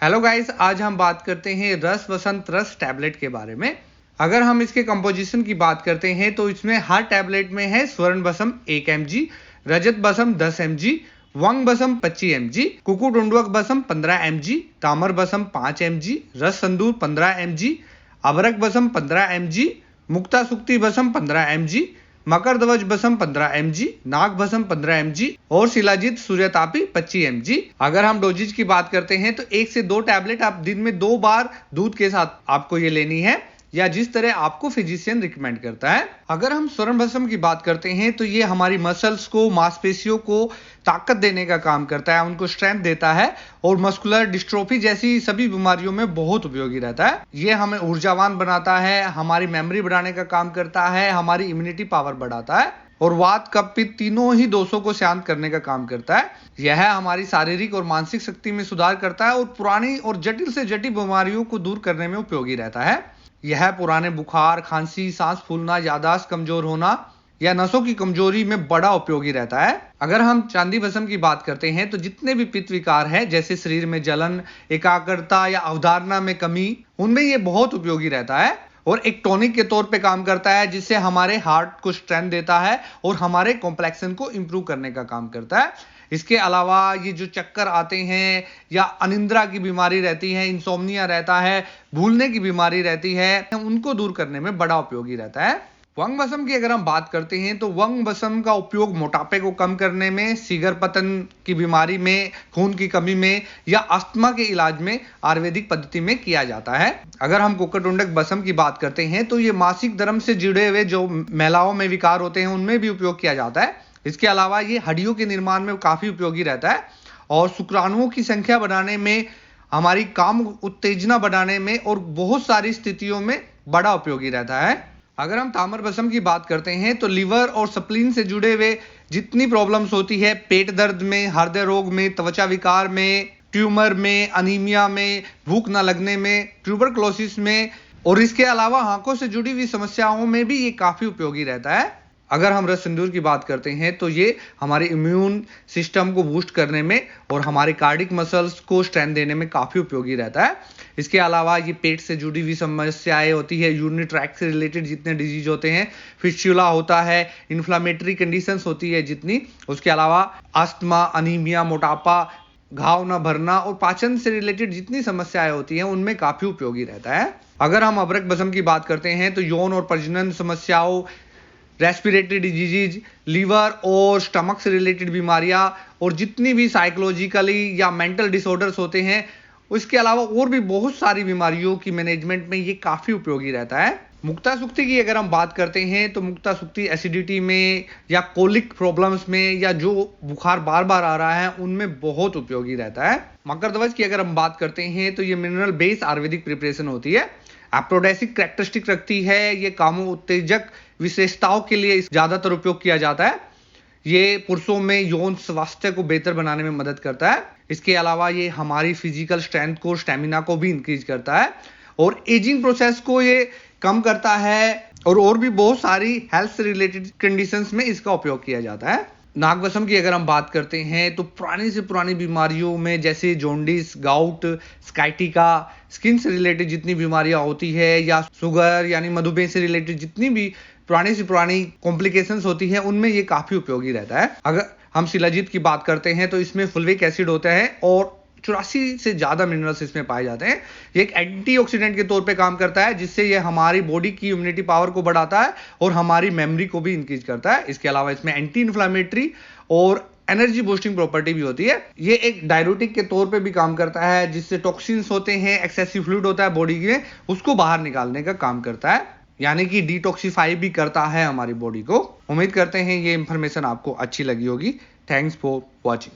Hello guys, आज हम बात करते हैं रस वसंत रस टैबलेट के बारे में। अगर हम इसके कंपोजिशन की बात करते हैं तो इसमें हर टैबलेट में है स्वर्ण बसम 1 mg, रजत बसम 10 mg, वंग बसम 25 mg, कुकुटुंडवक बसम 15 mg, Tomar बसम 5 mg, रस संदूर 15 mg, अबरक बसम 15 mg, मुक्ता सुक्ति बसम 15 mg, मकर ध्वज बसम 15 mg, नाग बसम 15 mg और शिलाजीत सूर्यतापी 25 mg। अगर हम डोजेज की बात करते हैं तो 1 से 2 टैबलेट आप दिन में 2 बार दूध के साथ आपको ये लेनी है, या जिस तरह आपको फिजिशियन रिकमेंड करता है। अगर हम स्वर्ण भस्म की बात करते हैं तो ये हमारी मसल्स को, मांसपेशियों को ताकत देने का काम करता है, उनको स्ट्रेंथ देता है और मस्कुलर डिस्ट्रोफी जैसी सभी बीमारियों में बहुत उपयोगी रहता है। ये हमें ऊर्जावान बनाता है, हमारी मेमोरी बढ़ाने का काम करता है, हमारी इम्यूनिटी पावर बढ़ाता है और वात कफ पित्त तीनों ही दोषों को शांत करने का काम करता है। यह हमारी शारीरिक और मानसिक शक्ति में सुधार करता है और पुरानी और जटिल से जटिल बीमारियों को दूर करने में उपयोगी रहता है। यह पुराने बुखार, खांसी, सांस फूलना, याददाश्त कमजोर होना या नसों की कमजोरी में बड़ा उपयोगी रहता है। अगर हम चांदी भस्म की बात करते हैं तो जितने भी पित्त विकार है, जैसे शरीर में जलन, एकाग्रता या अवधारणा में कमी, उनमें ये बहुत उपयोगी रहता है और एक टॉनिक के तौर पे काम करता है, जिससे हमारे हार्ट को स्ट्रेंथ देता है और हमारे कॉम्प्लेक्शन को इंप्रूव करने का काम करता है। इसके अलावा ये जो चक्कर आते हैं या अनिद्रा की बीमारी रहती है, इंसोम्निया रहता है, भूलने की बीमारी रहती है, उनको दूर करने में बड़ा उपयोगी रहता है। वंग बसम की अगर हम बात करते हैं तो वंग बसम का उपयोग मोटापे को कम करने में, सीगर पतन की बीमारी में, खून की कमी में या अस्थमा के इलाज में आयुर्वेदिक पद्धति में किया जाता है। अगर हम कुकुटुंडक बसम की बात करते हैं तो ये मासिक धर्म से जुड़े हुए जो महिलाओं में विकार होते हैं उनमें भी उपयोग किया जाता है। इसके अलावा ये हड्डियों के निर्माण में काफी उपयोगी रहता है और शुक्राणुओं की संख्या बढ़ाने में, हमारी काम उत्तेजना बढ़ाने में और बहुत सारी स्थितियों में बड़ा उपयोगी रहता है। अगर हम तामर बसम की बात करते हैं तो लीवर और स्प्लीन से जुड़े हुए जितनी प्रॉब्लम्स होती है, पेट दर्द में, हृदय रोग में, त्वचा विकार में, ट्यूमर में, अनीमिया में, भूख न लगने में, ट्यूबरक्लोसिस में और इसके अलावा आंखों से जुड़ी हुई समस्याओं में भी ये काफी उपयोगी रहता है। अगर हम रस सिंदूर की बात करते हैं तो ये हमारे इम्यून सिस्टम को बूस्ट करने में और हमारे कार्डिक मसल्स को स्ट्रेंथ देने में काफी उपयोगी रहता है। इसके अलावा ये पेट से जुड़ी हुई समस्याएं होती है, यूरिनरी ट्रैक्ट से रिलेटेड जितने डिजीज होते हैं, फिस्टुला होता है, इन्फ्लामेटरी कंडीशंस होती है जितनी, उसके अलावा अस्थमा, अनीमिया, मोटापा, घाव न भरना और पाचन से रिलेटेड जितनी समस्याएं होती हैं उनमें काफी उपयोगी रहता है। अगर हम अबरक बसम की बात करते हैं तो यौन और प्रजनन समस्याओं, रेस्पिरेटरी डिजीज, लीवर और स्टमक से रिलेटेड बीमारियां और जितनी भी साइकोलॉजिकली या मेंटल डिसऑर्डर्स होते हैं, उसके अलावा और भी बहुत सारी बीमारियों की मैनेजमेंट में ये काफी उपयोगी रहता है। मुक्ता सुक्ति की अगर हम बात करते हैं तो मुक्ता सुक्ति एसिडिटी में या कोलिक प्रॉब्लम्स में या जो बुखार बार बार आ रहा है उनमें बहुत उपयोगी रहता है। मकर ध्वज की अगर हम बात करते हैं तो ये मिनरल बेस्ड आयुर्वेदिक प्रिपरेशन होती है, एप्रोडेसिक कैरेक्टरिस्टिक रखती है, ये कामो उत्तेजक विशेषताओं के लिए ज्यादातर उपयोग किया जाता है। ये पुरुषों में यौन स्वास्थ्य को बेहतर बनाने में मदद करता है। इसके अलावा ये हमारी फिजिकल स्ट्रेंथ को, स्टेमिना को भी इंक्रीज करता है और एजिंग प्रोसेस को ये कम करता है और भी बहुत सारी हेल्थ से रिलेटेड कंडीशंस में इसका उपयोग किया जाता है। नाग बसम की अगर हम बात करते हैं तो पुरानी से पुरानी बीमारियों में जैसे जॉन्डिस, गाउट, स्काइटिका, स्किन से रिलेटेड जितनी बीमारियां होती है या शुगर यानी मधुमेह से रिलेटेड जितनी भी पुरानी से पुरानी कॉम्प्लिकेशंस होती हैं उनमें ये काफी उपयोगी रहता है। अगर हम शिलाजीत की बात करते हैं तो इसमें फुल्विक एसिड होता है और 84 से ज्यादा मिनरल्स इसमें पाए जाते हैं। ये एक एंटीऑक्सीडेंट के तौर पे काम करता है, जिससे ये हमारी बॉडी की इम्यूनिटी पावर को बढ़ाता है और हमारी मेमोरी को भी इंक्रीज करता है। इसके अलावा इसमें एंटी इन्फ्लामेटरी और एनर्जी बूस्टिंग प्रॉपर्टी भी होती है। ये एक डाययूरेटिक के तौर पे भी काम करता है, जिससे टॉक्सिन्स होते हैं, एक्सेसिव फ्लूइड होता है बॉडी में, उसको बाहर निकालने का काम करता है, यानी कि डिटॉक्सिफाई भी करता है हमारी बॉडी को। उम्मीद करते हैं ये इंफॉर्मेशन आपको अच्छी लगी होगी। Thanks for watching.